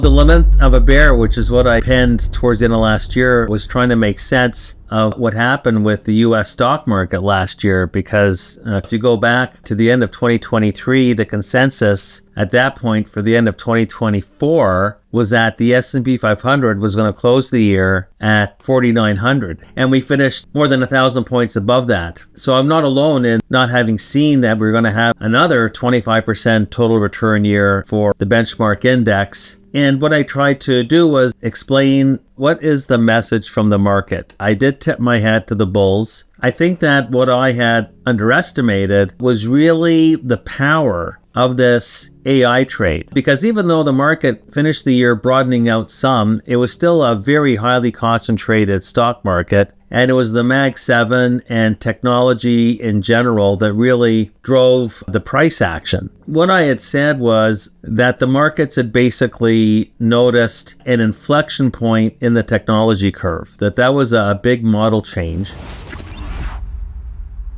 The lament of a bear, which is what I penned towards the end of last year, was trying to make sense of what happened with the U.S. stock market last year, because if you go back to the end of 2023, the consensus at that point for the end of 2024 was that the S&P 500 was going to close the year at 4,900, and we finished more than 1,000 points above that. So I'm not alone in not having seen that we're going to have another 25% total return year for the benchmark index. And what I tried to do was explain what is the message from the market. I did tip my hat to the bulls. I think that what I had underestimated was really the power of this AI trade, because even though the market finished the year broadening out some, it was still a very highly concentrated stock market, and it was the Mag 7 and technology in general that really drove the price action. What I had said was that the markets had basically noticed an inflection point in the technology curve, that was a big model change.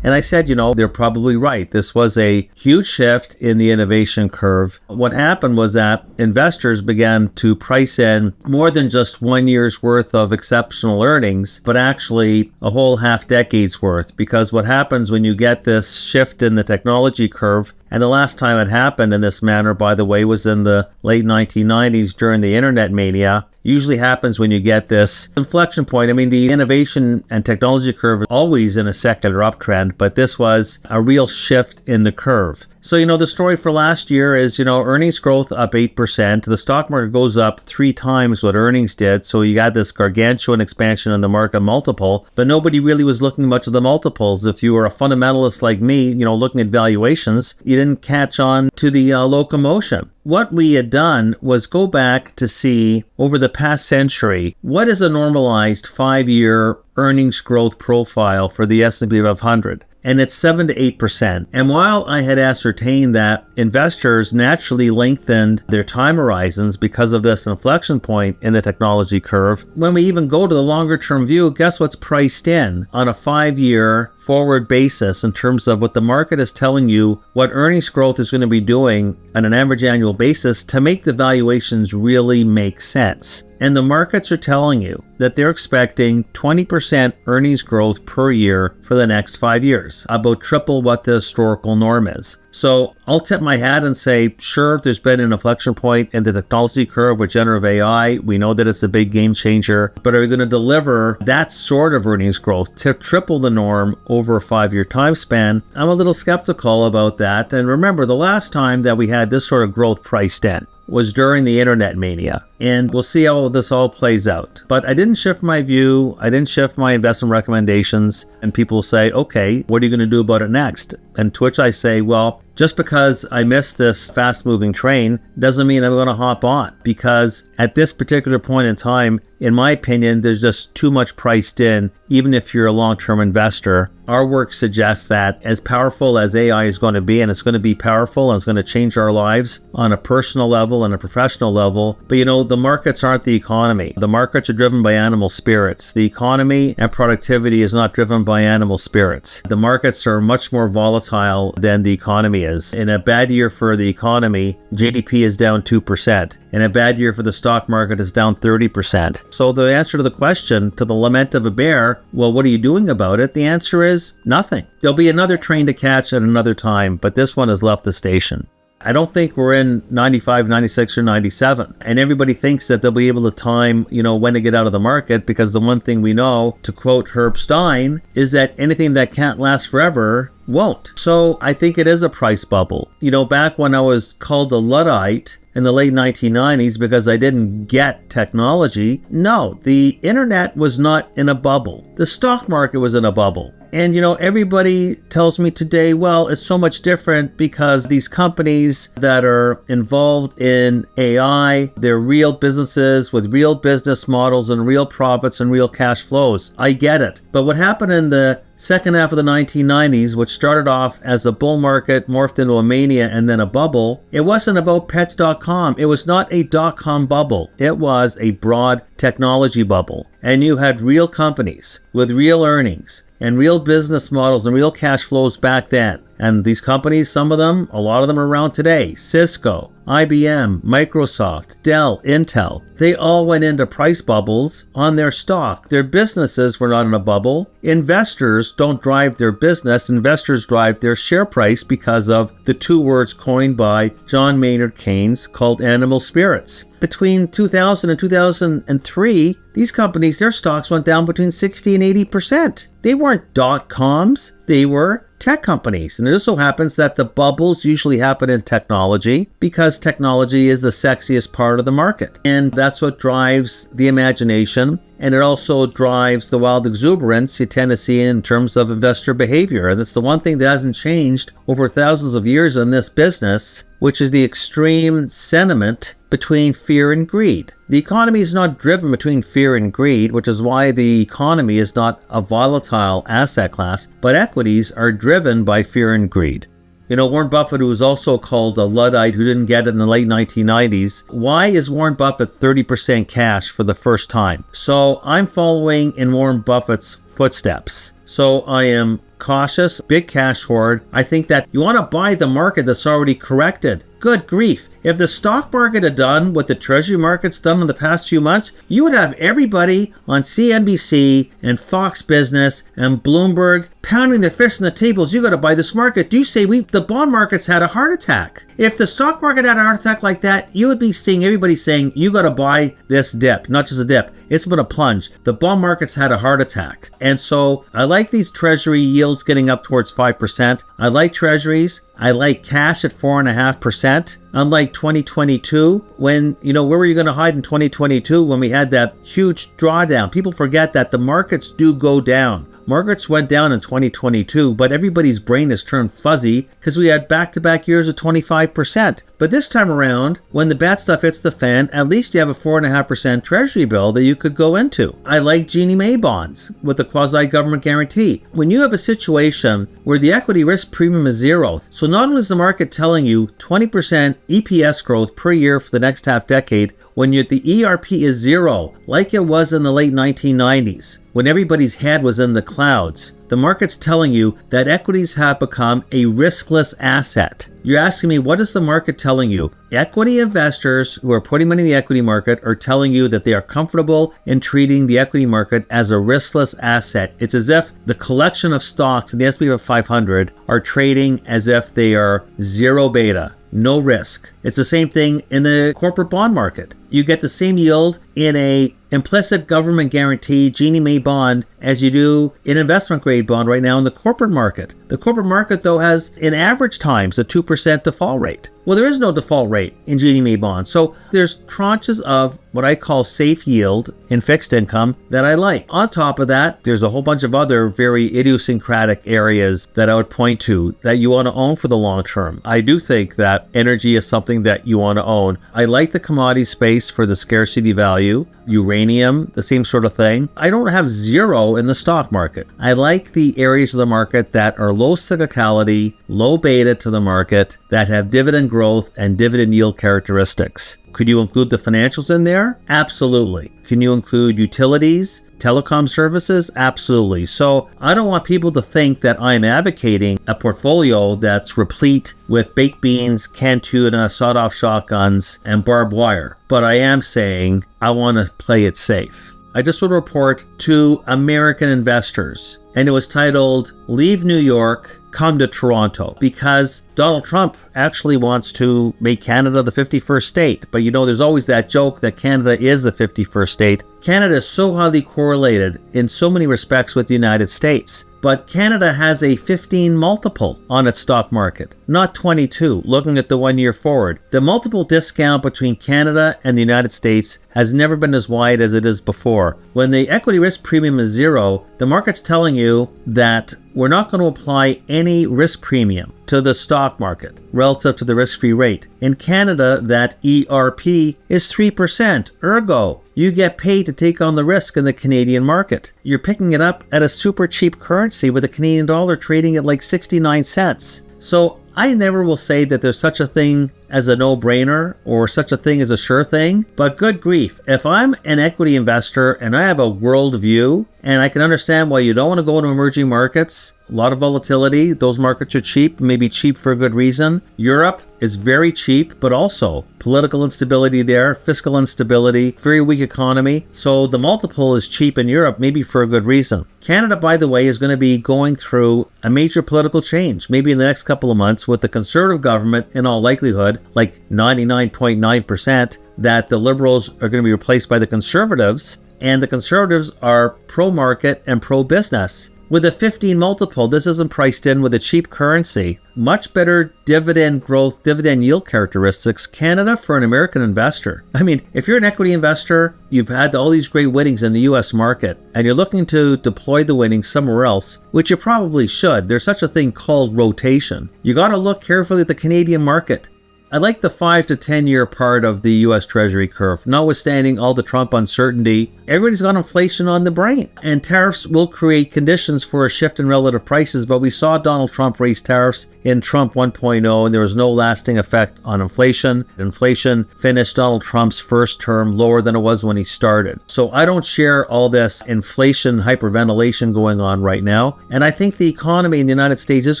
And I said, they're probably right. This was a huge shift in the innovation curve. What happened was that investors began to price in more than just 1 year's worth of exceptional earnings, but actually a whole half decade's worth. Because what happens when you get this shift in the technology curve, and the last time it happened in this manner, by the way, was in the late 1990s during the internet mania. Usually happens when you get this inflection point. I mean, the innovation and technology curve is always in a secular uptrend, but this was a real shift in the curve. So, the story for last year is, earnings growth up 8%. The stock market goes up 3 times what earnings did. So you got this gargantuan expansion in the market multiple, but nobody really was looking much at the multiples. If you were a fundamentalist like me, looking at valuations, you didn't catch on to the locomotion. What we had done was go back to see over the past century, what is a normalized 5-year earnings growth profile for the S&P 500? And it's 7 to 8%. And while I had ascertained that investors naturally lengthened their time horizons because of this inflection point in the technology curve, when we even go to the longer term view, guess what's priced in on a 5-year forward basis in terms of what the market is telling you what earnings growth is going to be doing on an average annual basis to make the valuations really make sense. And the markets are telling you that they're expecting 20% earnings growth per year for the next 5 years, about triple what the historical norm is. So I'll tip my hat and say, sure, there's been an inflection point in the technology curve with generative AI. We know that it's a big game changer, but are we going to deliver that sort of earnings growth to triple the norm over a 5-year time span? I'm a little skeptical about that. And remember, the last time that we had this sort of growth priced in was during the internet mania. And we'll see how this all plays out. But I didn't shift my view. I didn't shift my investment recommendations. And people say, okay, what are you going to do about it next? And to which I say, well, just because I missed this fast-moving train doesn't mean I'm going to hop on. Because at this particular point in time, in my opinion, there's just too much priced in, even if you're a long-term investor. Our work suggests that as powerful as AI is going to be, and it's going to be powerful and it's going to change our lives on a personal level and a professional level, but the markets aren't the economy. The markets are driven by animal spirits. The economy and productivity is not driven by animal spirits. The markets are much more volatile than the economy is. In a bad year for the economy, GDP is down 2%. In a bad year for the stock market, it's down 30%. So the answer to the question, to the lament of a bear, well, what are you doing about it? The answer is nothing. There'll be another train to catch at another time, but this one has left the station. I don't think we're in 95, 96, or 97. And everybody thinks that they'll be able to time, when to get out of the market, because the one thing we know, to quote Herb Stein, is that anything that can't last forever won't. So I think it is a price bubble. Back when I was called a Luddite in the late 1990s because I didn't get technology, no, the internet was not in a bubble. The stock market was in a bubble. And, everybody tells me today, well, it's so much different because these companies that are involved in AI, they're real businesses with real business models and real profits and real cash flows. I get it. But what happened in the second half of the 1990s, which started off as a bull market, morphed into a mania and then a bubble, it wasn't about pets.com. It was not a .com bubble. It was a broad technology bubble. And you had real companies with real earnings and real business models and real cash flows back then. And these companies, some of them, a lot of them are around today. Cisco, IBM, Microsoft, Dell, Intel, they all went into price bubbles on their stock. Their businesses were not in a bubble. Investors don't drive their business. Investors drive their share price because of the two words coined by John Maynard Keynes called animal spirits. Between 2000 and 2003, these companies, their stocks went down between 60 and 80%. They weren't dot-coms, they were tech companies. And it just so happens that the bubbles usually happen in technology because technology is the sexiest part of the market. And that's what drives the imagination. And it also drives the wild exuberance you tend to see in terms of investor behavior. And that's the one thing that hasn't changed over thousands of years in this business, which is the extreme sentiment between fear and greed. The economy is not driven between fear and greed, which is why the economy is not a volatile asset class, but equities are driven by fear and greed. You know, Warren Buffett, who was also called a Luddite who didn't get it in the late 1990s, why is Warren Buffett 30% cash for the first time? So I'm following in Warren Buffett's footsteps. So I am cautious, big cash hoard. I think that you want to buy the market that's already corrected. Good grief. If the stock market had done what the treasury market's done in the past few months, you would have everybody on CNBC and Fox Business and Bloomberg pounding their fists on the tables. You got to buy this market. You say the bond market's had a heart attack. If the stock market had a heart attack like that, you would be seeing everybody saying, you got to buy this dip. Not just a dip. It's been a plunge. The bond market's had a heart attack. And so I like these treasury yields getting up towards 5%. I like treasuries. I like cash at 4.5%. Unlike 2022, when, where were you going to hide in 2022 when we had that huge drawdown? People forget that the markets do go down. Markets went down in 2022, but everybody's brain has turned fuzzy because we had back-to-back years of 25%. But this time around, when the bad stuff hits the fan, at least you have a 4.5% treasury bill that you could go into. I like Ginnie Mae bonds with a quasi-government guarantee. When you have a situation where the equity risk premium is zero, so not only is the market telling you 20% EPS growth per year for the next half decade, when the ERP is zero, like it was in the late 1990s, when everybody's head was in the clouds, the market's telling you that equities have become a riskless asset. You're asking me, what is the market telling you? Equity investors who are putting money in the equity market are telling you that they are comfortable in treating the equity market as a riskless asset. It's as if the collection of stocks in the S&P 500 are trading as if they are zero beta. No risk. It's the same thing in the corporate bond market. You get the same yield in a implicit government guarantee Ginnie Mae bond as you do in investment grade bond right now in the corporate market. The corporate market, though, has in average times a 2% default rate. Well, there is no default rate in Ginnie Mae bonds. So there's tranches of what I call safe yield in fixed income that I like. On top of that, there's a whole bunch of other very idiosyncratic areas that I would point to that you want to own for the long term. I do think that energy is something that you want to own. I like the commodity space for the scarcity value. Uranium, the same sort of thing. I don't have zero in the stock market. I like the areas of the market that are low cyclicality, low beta to the market, that have dividend growth and dividend yield characteristics. Could you include the financials in there? Absolutely. Can you include utilities, telecom services? Absolutely. So I don't want people to think that I'm advocating a portfolio that's replete with baked beans, canned tuna, sawed-off shotguns, and barbed wire. But I am saying I want to play it safe. I just wrote a report to American investors, and it was titled, Leave New York, Come to Toronto, because Donald Trump actually wants to make Canada the 51st state. But there's always that joke that Canada is the 51st state. Canada is so highly correlated in so many respects with the United States. But Canada has a 15 multiple on its stock market, not 22, looking at the 1 year forward. The multiple discount between Canada and the United States has never been as wide as it is before. When the equity risk premium is zero, the market's telling you that we're not going to apply any risk premium to the stock market relative to the risk-free rate. In Canada, that ERP is 3%. Ergo, you get paid to take on the risk in the Canadian market. You're picking it up at a super cheap currency with the Canadian dollar trading at like 69 cents. So I never will say that there's such a thing as a no-brainer or such a thing as a sure thing. But good grief, if I'm an equity investor and I have a world view and I can understand why you don't want to go into emerging markets, a lot of volatility, those markets are cheap, maybe cheap for a good reason. Europe is very cheap, but also political instability there, fiscal instability, very weak economy. So the multiple is cheap in Europe, maybe for a good reason. Canada, by the way, is going to be going through a major political change, maybe in the next couple of months, with the Conservative government, in all likelihood, like 99.9%, that the Liberals are going to be replaced by the Conservatives, and the Conservatives are pro-market and pro-business. With a 15 multiple, this isn't priced in with a cheap currency. Much better dividend growth, dividend yield characteristics. Canada for an American investor. I mean, if you're an equity investor, you've had all these great winnings in the US market, and you're looking to deploy the winnings somewhere else, which you probably should. There's such a thing called rotation. You got to look carefully at the Canadian market. I like the 5 to 10 year part of the US Treasury curve. Notwithstanding all the Trump uncertainty, everybody's got inflation on the brain. And tariffs will create conditions for a shift in relative prices, but we saw Donald Trump raise tariffs in Trump 1.0, and there was no lasting effect on inflation. Inflation finished Donald Trump's first term lower than it was when he started. So I don't share all this inflation hyperventilation going on right now. And I think the economy in the United States is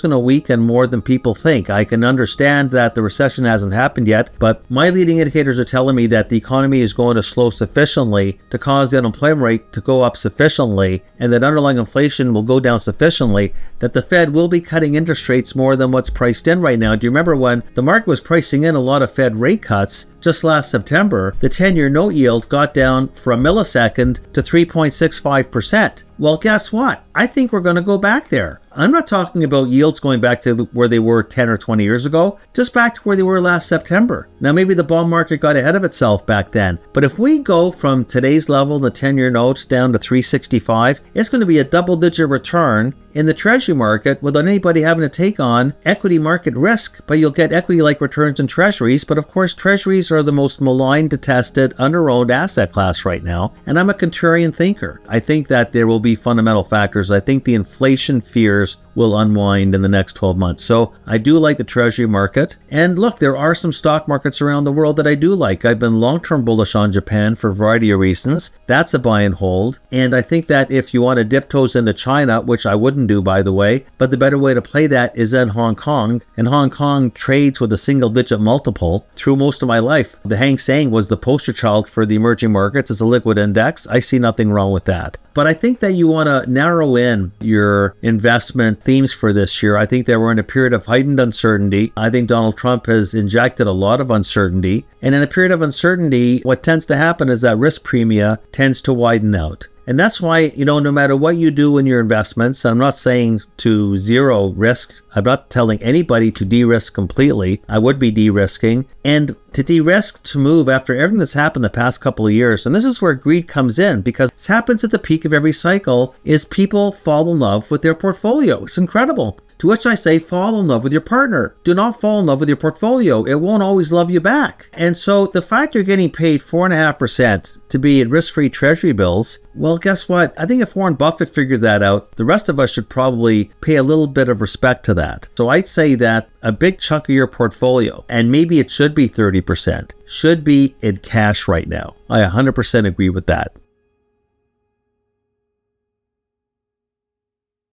going to weaken more than people think. I can understand that the recession hasn't happened yet, but my leading indicators are telling me that the economy is going to slow sufficiently to cause the unemployment rate to go up sufficiently, and that underlying inflation will go down sufficiently that the Fed will be cutting interest rates more than what's priced in right now. Do you remember when the market was pricing in a lot of Fed rate cuts? Just last September, the 10-year note yield got down for a millisecond to 3.65%. Well, guess what? I think we're going to go back there. I'm not talking about yields going back to where they were 10 or 20 years ago, just back to where they were last September. Now, maybe the bond market got ahead of itself back then, but if we go from today's level, the 10-year notes, down to 365, it's going to be a double-digit return in the treasury market without anybody having to take on equity market risk, but you'll get equity-like returns in treasuries. But of course, treasuries are the most maligned, detested, under-owned asset class right now, and I'm a contrarian thinker. I think that there will be fundamental factors. I think the inflation fears will unwind in the next 12 months. So I do like the treasury market. And look, there are some stock markets around the world that I do like. I've been long-term bullish on Japan for a variety of reasons. That's a buy and hold. And I think that if you want to dip toes into China, which I wouldn't do, by the way, but the better way to play that is in Hong Kong. And Hong Kong trades with a single-digit multiple through most of my life. The Hang Seng was the poster child for the emerging markets as a liquid index. I see nothing wrong with that. But I think that you want to narrow in your investment themes for this year. I think that we're in a period of heightened uncertainty. I think Donald Trump has injected a lot of uncertainty. And in a period of uncertainty, what tends to happen is that risk premia tends to widen out. And that's why, no matter what you do in your investments, I'm not saying to zero risks. I'm not telling anybody to de-risk completely. I would be de-risking. And to de-risk, to move after everything that's happened the past couple of years, and this is where greed comes in, because this happens at the peak of every cycle, is people fall in love with their portfolio. It's incredible. To which I say, fall in love with your partner. Do not fall in love with your portfolio. It won't always love you back. And so the fact you're getting paid 4.5% to be in risk-free treasury bills, well, guess what? I think if Warren Buffett figured that out, the rest of us should probably pay a little bit of respect to that. So I'd say that a big chunk of your portfolio, and maybe it should be 30%, should be in cash right now. I 100% agree with that.